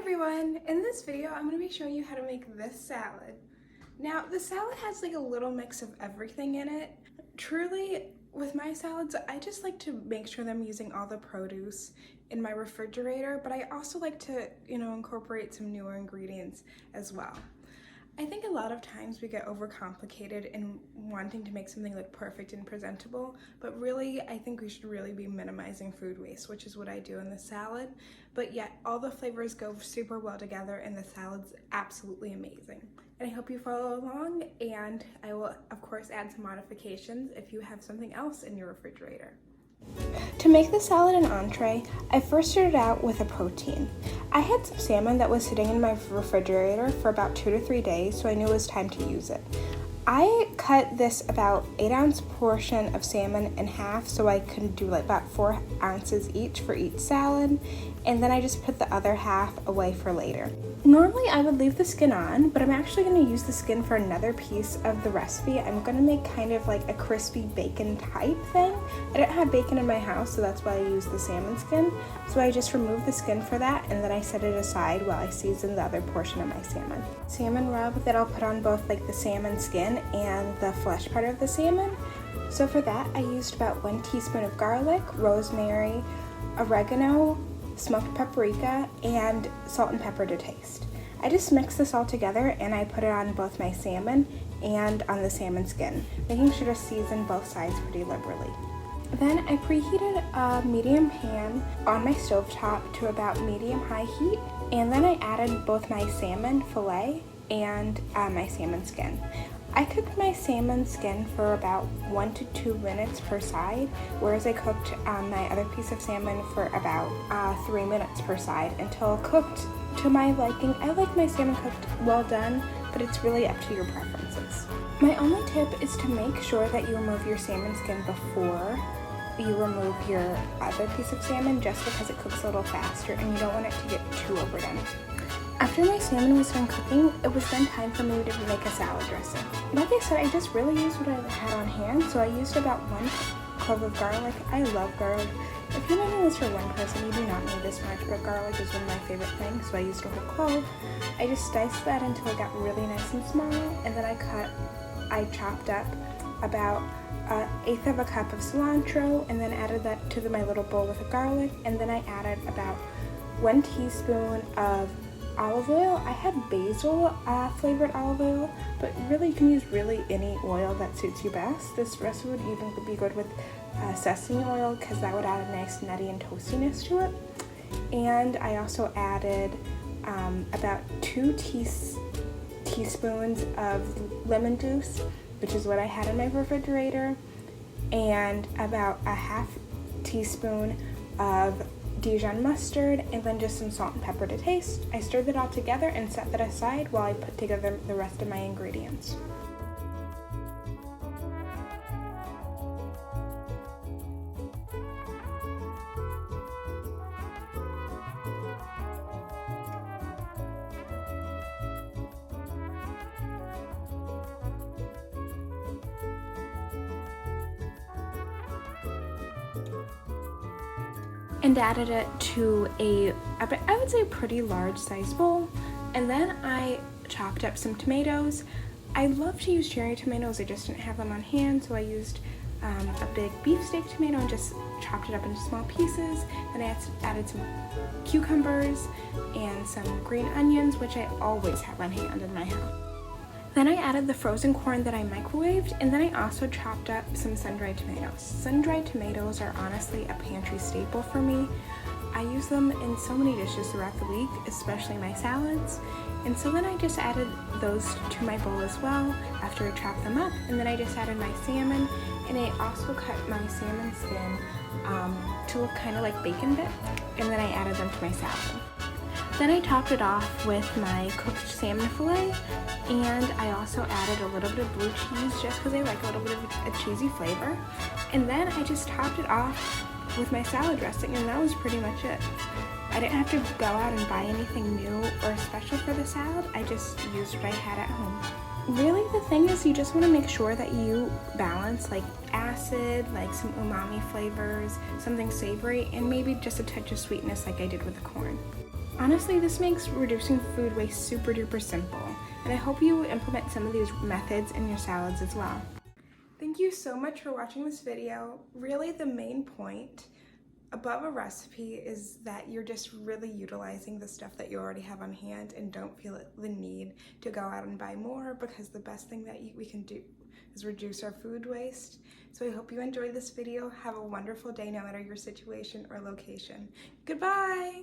everyone! In this video, I'm going to be showing you how to make this salad. Now, the salad has like a little mix of everything in it. Truly, with my salads, I just like to make sure that I'm using all the produce in my refrigerator, but I also like to, incorporate some newer ingredients as well. I think a lot of times we get overcomplicated in wanting to make something look perfect and presentable, but really I think we should really be minimizing food waste, which is what I do in the salad, but yet all the flavors go super well together and the salad's absolutely amazing. And I hope you follow along, and I will of course add some modifications if you have something else in your refrigerator. To make the salad an entree, I first started out with a protein. I had some salmon that was sitting in my refrigerator for about 2 to 3 days, so I knew it was time to use it. I cut this about 8-ounce portion of salmon in half so I could do like about 4 ounces each for each salad, and then I just put the other half away for later. Normally I would leave the skin on, but I'm actually going to use the skin for another piece of the recipe. I'm going to make kind of like a crispy bacon type thing. I don't have bacon in my house, so that's why I use the salmon skin. So I just remove the skin for that, and then I set it aside while I season the other portion of my salmon. Salmon rub that I'll put on both like the salmon skin and the flesh part of the salmon. So for that I used about 1 teaspoon of garlic, rosemary, oregano, smoked paprika, and salt and pepper to taste. I just mix this all together and I put it on both my salmon and on the salmon skin, making sure to season both sides pretty liberally. Then I preheated a medium pan on my stovetop to about medium-high heat, and then I added both my salmon fillet and my salmon skin. I cooked my salmon skin for about 1 to 2 minutes per side, whereas I cooked my other piece of salmon for about 3 minutes per side until cooked to my liking. I like my salmon cooked well done, but it's really up to your preferences. My only tip is to make sure that you remove your salmon skin before you remove your other piece of salmon, just because it cooks a little faster and you don't want it to get too overdone. After my salmon was done cooking, it was then time for me to make a salad dressing. Like I said, I just really used what I had on hand, so I used about 1 clove of garlic. I love garlic. If you're making this for one person, you do not need this much, but garlic is one of my favorite things, so I used a whole clove. I just diced that until it got really nice and small, and then I chopped up about 1/8 of a cup of cilantro, and then added that to my little bowl with the garlic, and then I added about 1 teaspoon of olive oil. I had basil flavored olive oil, but really you can use really any oil that suits you best. This recipe would even be good with sesame oil, because that would add a nice nutty and toastiness to it. And I also added about 2 teaspoons of lemon juice, which is what I had in my refrigerator, and about 1/2 teaspoon of Dijon mustard, and then just some salt and pepper to taste. I stirred it all together and set that aside while I put together the rest of my ingredients. And added it to I would say a pretty large size bowl. And then I chopped up some tomatoes. I love to use cherry tomatoes, I just didn't have them on hand, so I used a big beefsteak tomato and just chopped it up into small pieces. Then I added some cucumbers and some green onions, which I always have on hand in my house. Then I added the frozen corn that I microwaved, and then I also chopped up some sun-dried tomatoes. Sun-dried tomatoes are honestly a pantry staple for me. I use them in so many dishes throughout the week, especially my salads. And so then I just added those to my bowl as well after I chopped them up, and then I just added my salmon, and I also cut my salmon skin to look kind of like bacon bits, and then I added them to my salad. Then I topped it off with my cooked salmon fillet, and I also added a little bit of blue cheese just because I like a little bit of a cheesy flavor. And then I just topped it off with my salad dressing, and that was pretty much it. I didn't have to go out and buy anything new or special for the salad. I just used what I had at home. Really, the thing is, you just want to make sure that you balance like acid, like some umami flavors, something savory, and maybe just a touch of sweetness like I did with the corn. Honestly, this makes reducing food waste super duper simple, and I hope you implement some of these methods in your salads as well. Thank you so much for watching this video. Really, the main point above a recipe is that you're just really utilizing the stuff that you already have on hand and don't feel the need to go out and buy more, because the best thing that we can do is reduce our food waste. So I hope you enjoyed this video. Have a wonderful day no matter your situation or location. Goodbye!